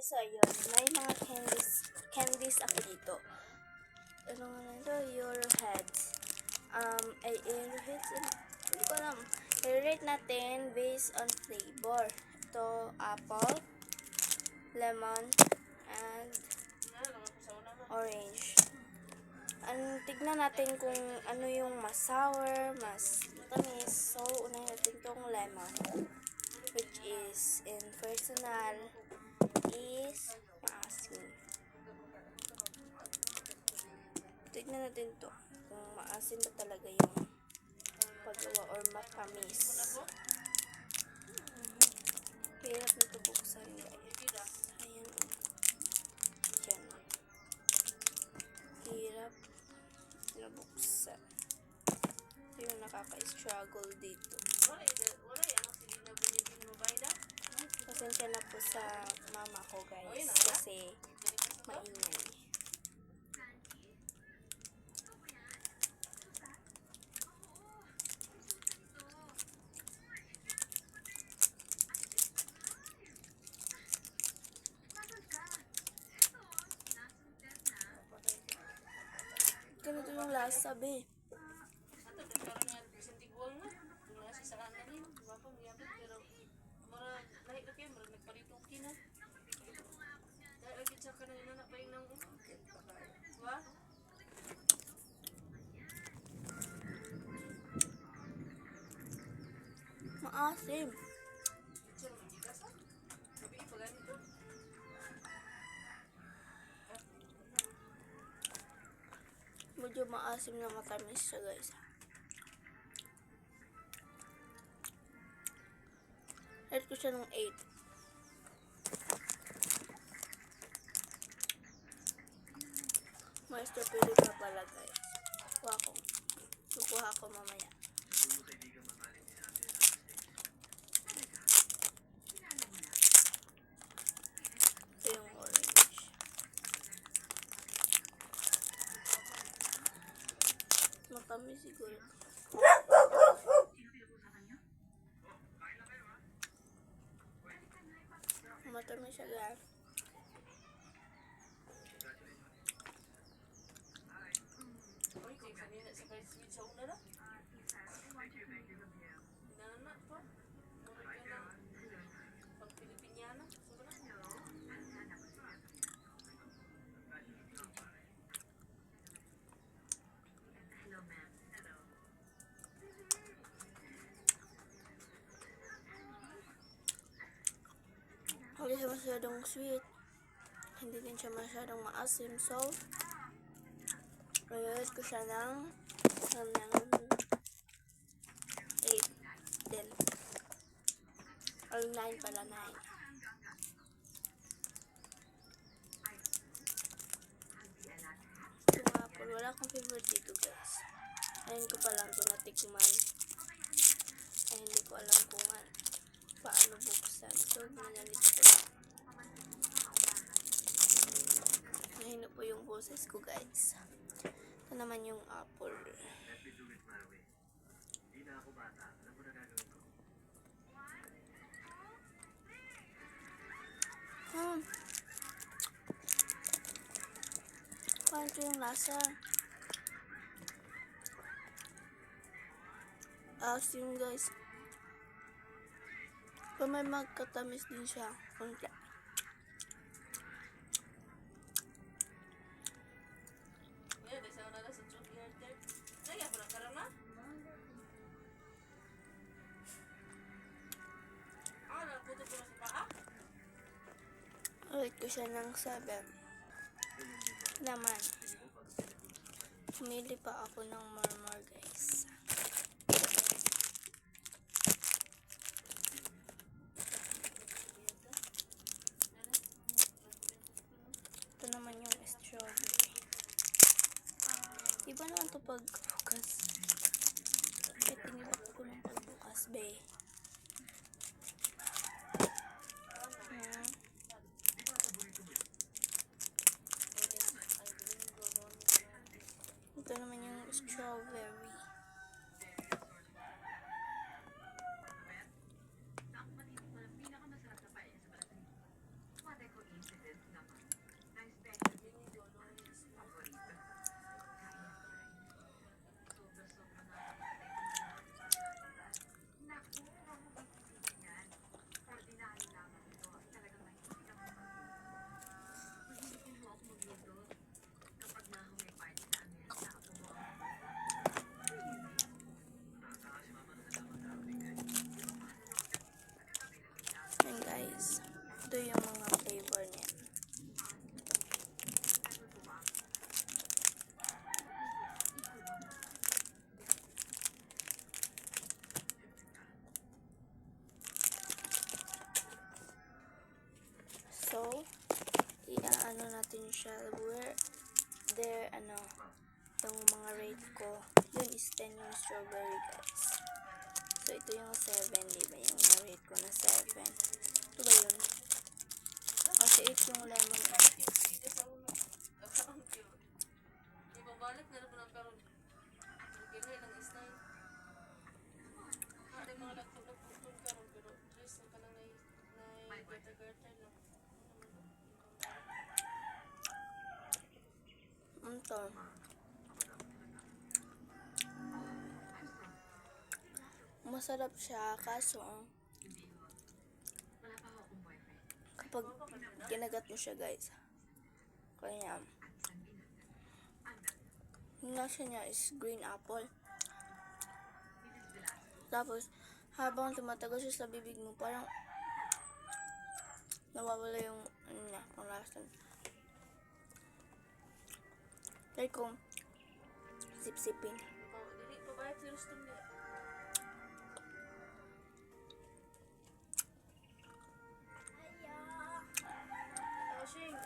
So, ayun. May mga candies ako dito. Ano nga na ito? Euroheads. Euroheads? Hindi ko alam. I-rate natin based on flavor. Ito, apple, lemon, and orange. Tignan natin kung ano yung mas sour, mas matamis. So, unahin natin tong lemon. Which is, in personal, is maasim. Tignan natin to kung maasim ba talaga yung paggawa or matamis. Hirap nito buksan, guys. Ayan o. Yan. Hirap nabuksan. Ito yung nakaka-struggle dito. Pasensya na po sa mama ko, guys, kasi maingay. Ganito yung lasa, be. Maasim. Medyo maasim na matamis siya, guys. Rate ko siya ng 8. May strawberry pa pala, guys. Kukuha ko mamaya. Ito yung orange. Matamis siguro. Matamis siya, guys. Hindi siya masyadong sweet. Hindi din siya masyadong maasim. So, rate ko siya ng 8 din. Or 9 pala, 9. Ito nga po, wala akong favorite dito, guys. Ayun ko pa lang ito natikman. Ay, hindi ko alam kung paano buksan. So, ginanito ko lang. Nahino po yung boses ko, guys. Ito naman yung apple. Paano ito yung lasa? Asim, guys. Pero may magkatamis din siya. Konti. Rate ko siya ng 7. Naman. Pumili pa ako ng more, guys. Ito naman yung strawberry. Iba naman ito pagbukas. Tinibak ko ng pagbukas, be. Ito naman yung strawberry. ano natin siya, where there, yung mga rate ko, yun is 10 yung strawberry, guys. So, ito yung 7, diba? Yung na-rate ko na 7. Ito ba yun? Kasi 8 yung lemon. Ibabalik na naman ang karon. Nagkilay ng style. Hindi mga nagtulog-tulog karon pero dress na kanang garter-garter lang. Ito. Masarap siya, kaso kapag kinagat mo siya, guys, kaya yung lasa niya is green apple. Tapos habang tumatagal siya sa bibig mo, parang nawawala yung ano niya, ang lasa. Like kung sip-sipin. Dili pa bayad si Rustum niya. Ashing.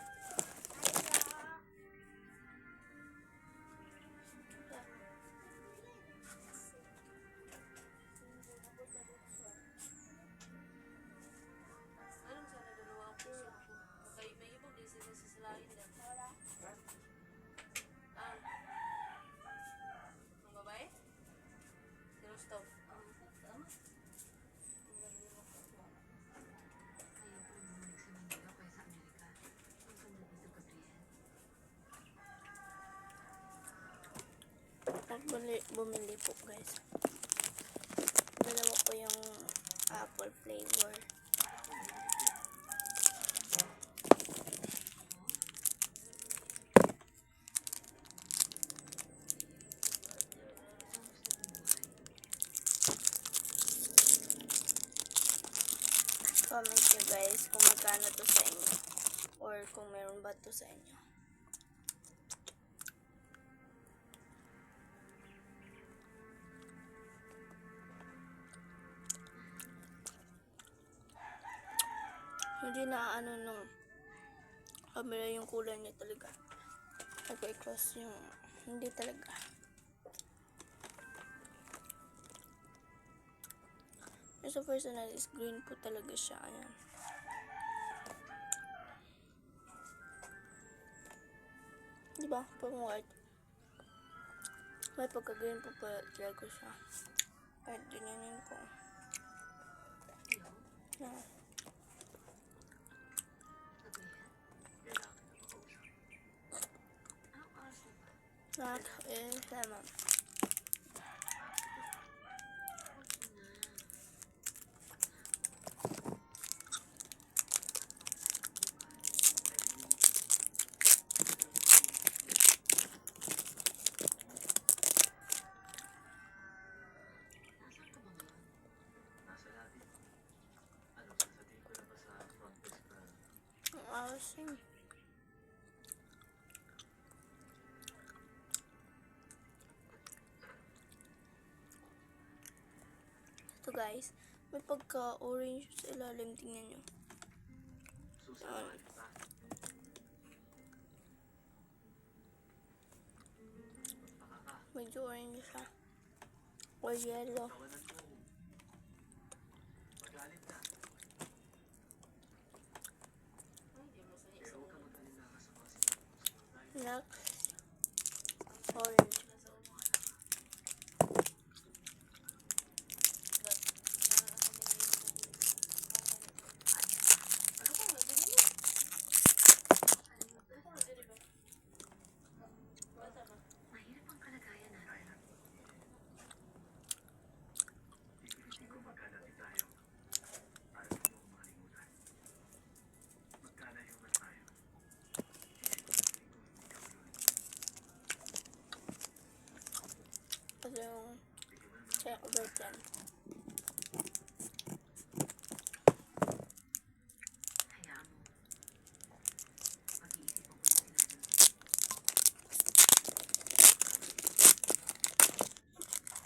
Anong sana dalawa ang puso ko? Okay, may ibang din sila sa salain lang. Ang babae? Si Rustum. Bumili po, guys. Dalawa po yung apple flavor. Comment nyo, guys, kung magkano to sa inyo or kung meron ba to sa inyo. Hindi na ano nung camera yung kulay niya talaga. Nag-cross yung hindi talaga. Sa personal is green po talaga siya. Ayan. Diba? Pang white. May pagka-green po pa talaga siya. Kahit ganyanin ko. Ayan. Snack is lemon. Awesome. Ito, guys, may pagka-orange sa ilalim. Tingnan nyo. Medyo orange siya. Or yellow. Next, orange. Ito yung check over 10.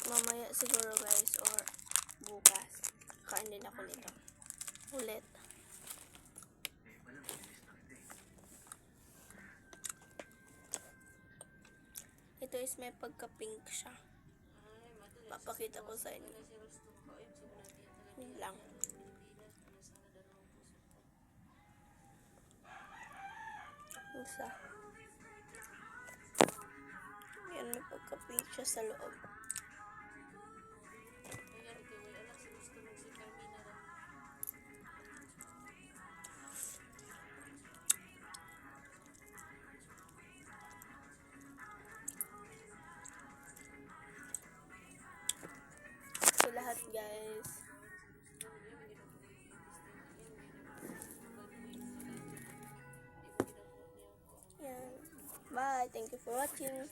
Mamaya siguro, guys, or bukas, kain din ako nito ulit. guys, may pagka-pink siya. Ay, madali. Papakita ko sa inyo. Si Rose tumakain. Siya mo natin talaga. Yun lang. Pilipinas. Pinasana dalawang puso ko. Isa. Yan, may pagka-pink siya sa loob. Ayan, ikaw ay anak. Si gusto mo si Carmina na. Ito lahat guys. Yan. Bye. Thank you for watching.